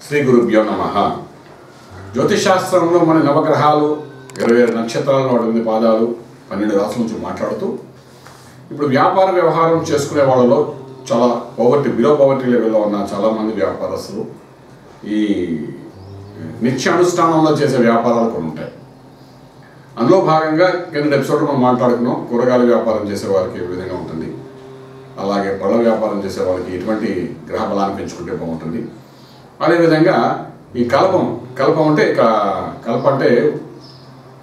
శ్రీ గురుభ్యో నమః. జ్యోతిష్ శాస్త్రంలో మన నవగ్రహాలు 27 నక్షత్రాలను 8 పాదాలు 12 రాసుల నుంచి మాట్లాడుతూ ఇప్పుడు వ్యాపార వ్యవహారం చేసుకునే వాళ్ళలో చాలా బిలో పవర్టీ లెవెల్లో ఉన్న చాలామంది వ్యాపారస్తులు ఈ నిత్య అనుష్ఠానంలో చేసే వ్యాపారాలు కొన్ని ఉంటాయి. అందులో భాగంగా కింద ఎపిసోడ్ మనం మాట్లాడుకున్నాం. కూరగాయల వ్యాపారం చేసే వారికి ఏ విధంగా ఉంటుంది, అలాగే పళ్ళ వ్యాపారం చేసే వాళ్ళకి ఎటువంటి గ్రహ బలాన్ని పెంచుకుంటే బాగుంటుంది. అదేవిధంగా ఈ కలపం అంటే కలప అంటే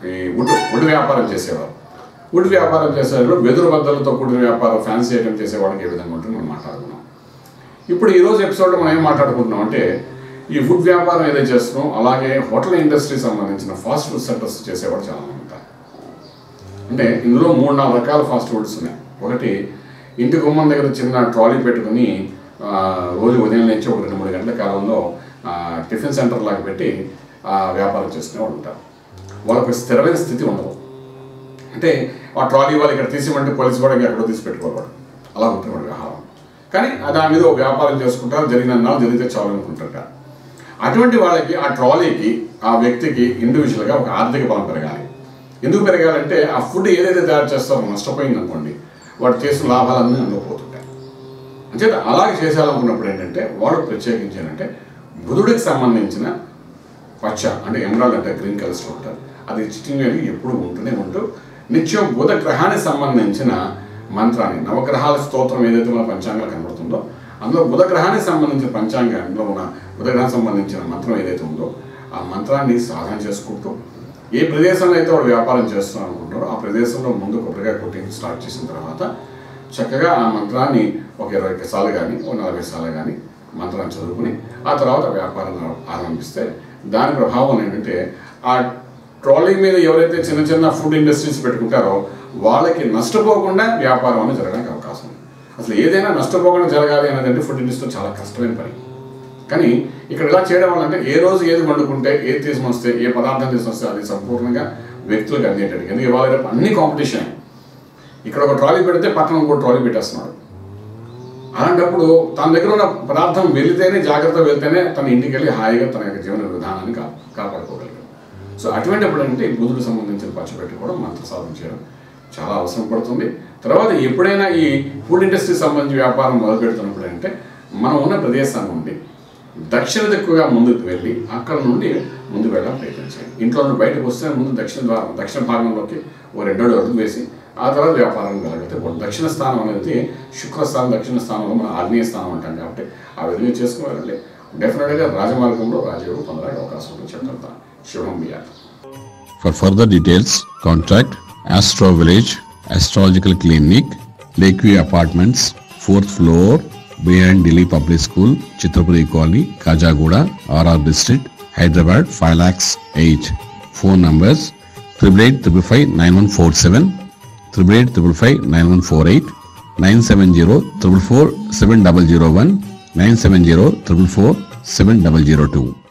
ఈ వుడ్ వ్యాపారం చేసేవారు, వుడ్ వ్యాపారం చేసేవాళ్ళు వెదురు బద్దలతో కూడిన వ్యాపారం ఫ్యాన్సీ ఐటమ్ చేసేవాళ్ళకి ఏ విధంగా ఉంటుంది మనం మాట్లాడుకున్నాం. ఇప్పుడు ఈరోజు ఎపిసోడ్లో మనం ఏం మాట్లాడుకుంటున్నాం అంటే ఈ వుడ్ వ్యాపారం ఏదైతే చేస్తున్నాం, అలాగే హోటల్ ఇండస్ట్రీకి సంబంధించిన ఫాస్ట్ ఫుడ్ సెంటర్స్ చేసేవాడు చాలామంది ఉంటారు. అంటే ఇందులో 3-4 రకాల ఫాస్ట్ ఫుడ్స్ ఉన్నాయి. ఒకటి ఇంటి గుమ్మం దగ్గర చిన్న ట్రాలీ పెట్టుకుని రోజు ఉదయం నుంచి 2-3 గంటల కాలంలో టిఫిన్ సెంటర్ లాగా పెట్టి వ్యాపారం చేసుకునే వాళ్ళు ఉంటారు. వాళ్ళకు స్థిరమైన స్థితి ఉండదు. అంటే ఆ ట్రాలీ వాళ్ళు ఇక్కడ తీసిమంటే పోలీసు కూడా ఎక్కడో తీసి పెట్టుకోవాలి, అలా ఉంటుంది వాడు వ్యవహారం. కానీ దాని మీద వ్యాపారం చేసుకుంటారు, జరిగిన జరిగితే చాలు అనుకుంటారు. అటువంటి వాళ్ళకి ఆ ట్రాలీకి ఆ వ్యక్తికి ఇండివిజువల్గా ఒక ఆర్థిక బలం పెరగాలి. ఎందుకు పెరగాలంటే ఆ ఫుడ్ ఏదైతే తయారు చేస్తారో నష్టపోయింది అనుకోండి, వాడు చేసిన లాభాలన్నీ అందులో పోతుంటాయి. అంటే అలాగే చేసేయాలనుకున్నప్పుడు ఏంటంటే వాడు ప్రత్యేకించి ఏంటంటే బుధుడికి సంబంధించిన పచ్చ అంటే ఎమరాల్డ్ అంటే గ్రీన్ కలర్స్ ఉంటారు, అది చిట్టింగ్ ఎప్పుడు ఉంటూ నిత్యం బుధ గ్రహానికి సంబంధించిన మంత్రాన్ని, నవగ్రహాల స్తోత్రం ఏదైతే మన పంచాంగం కనబడుతుందో అందులో బుధ గ్రహానికి సంబంధించిన పంచాంగంలో ఉన్న బుధ గ్రహానికి సంబంధించిన మంత్రం ఏదైతే ఉందో ఆ మంత్రాన్ని సాధన చేసుకుంటూ ఏ ప్రదేశంలో అయితే వాడు వ్యాపారం చేస్తున్నాం అనుకుంటారో ఆ ప్రదేశంలో ముందు కొబ్బరికాయ కొట్టి స్టార్ట్ చేసిన తర్వాత చక్కగా ఆ మంత్రాన్ని ఒక 20 సార్లు కానీ 40 సార్లు కానీ మంత్రాన్ని చదువుకుని ఆ తర్వాత వ్యాపారం ఆరంభిస్తే దాని ప్రభావం ఏంటంటే ఆ ట్రాలీ మీద ఎవరైతే చిన్న చిన్న ఫుడ్ ఇండస్ట్రీస్ పెట్టుకుంటారో వాళ్ళకి నష్టపోకుండా వ్యాపారం అనేది జరగడానికి అవకాశం ఉంది. అసలు ఏదైనా నష్టపోకుండా జరగాలి అనేది ఫుడ్ ఇండస్ట్రీ చాలా కష్టమైన పని. కానీ ఇక్కడ ఇలా చేయడం వల్ల అంటే ఏ రోజు ఏది వండుకుంటే ఏది తీసుకొని వస్తే ఏ పదార్థం తీసుకొని వస్తే అది సంపూర్ణంగా వ్యక్తులకు అందేటట్టు. ఎందుకంటే ఇవాళ రేపు అన్ని కాంపిటీషన్. ఇక్కడ ఒక ట్రాలీ పెడితే పక్కన ఇంకో ట్రాలీ పెట్టేస్తున్నాడు. అలాంటప్పుడు తన దగ్గర ఉన్న పదార్థం వెళితేనే జాగ్రత్త వెళ్తేనే తన ఇంటికి వెళ్ళి హాయిగా తన యొక్క జీవన విధానాన్ని కాపాడుకోగలిగాడు. సో అటువంటిప్పుడు అంటే బుధుడికి సంబంధించిన పచ్చ పెట్టుకోవడం, మంత్ర సాధన చేయడం చాలా అవసరం పడుతుంది. తర్వాత ఎప్పుడైనా ఈ ఫుడ్ ఇండస్ట్రీకి సంబంధించి వ్యాపారం మొదలు పెడుతున్నప్పుడు అంటే మనం ఉన్న ప్రదేశాన్ని నుండి దక్షిణ దిక్కుగా ముందుకు వెళ్ళి అక్కడ నుండి ముందు వెళ్ళాలని ప్రయత్నించాలి. ఇంట్లో నుండి బయటకు వస్తే ముందు దక్షిణ భాగంలోకి 2 అడుగులు వేసి ఆ తర్వాత వ్యాపారం వెళ్ళగలిగితే దక్షిణ స్థానం అనేది శుక్రస్థానం, దక్షిణ స్థానంలో మన ఆగ్నేయ స్థానం అంటాం కాబట్టి ఆ విధంగా చేసుకుని డెఫినెట్గా రాజమార్గంలో రాజయోగం పొందడానికి అవకాశం ఉందని చెప్తాను. శుభం బియాలి. For further details, contact Astro Village Astrological Clinic, Lakeview Apartments, 4th floor, behind Delhi Public School, Chitrapuri Colony, Kajagoda, RR District, Hyderabad 5,08,000. Phone numbers 88559147, 88559148, 970444701, 97044470002.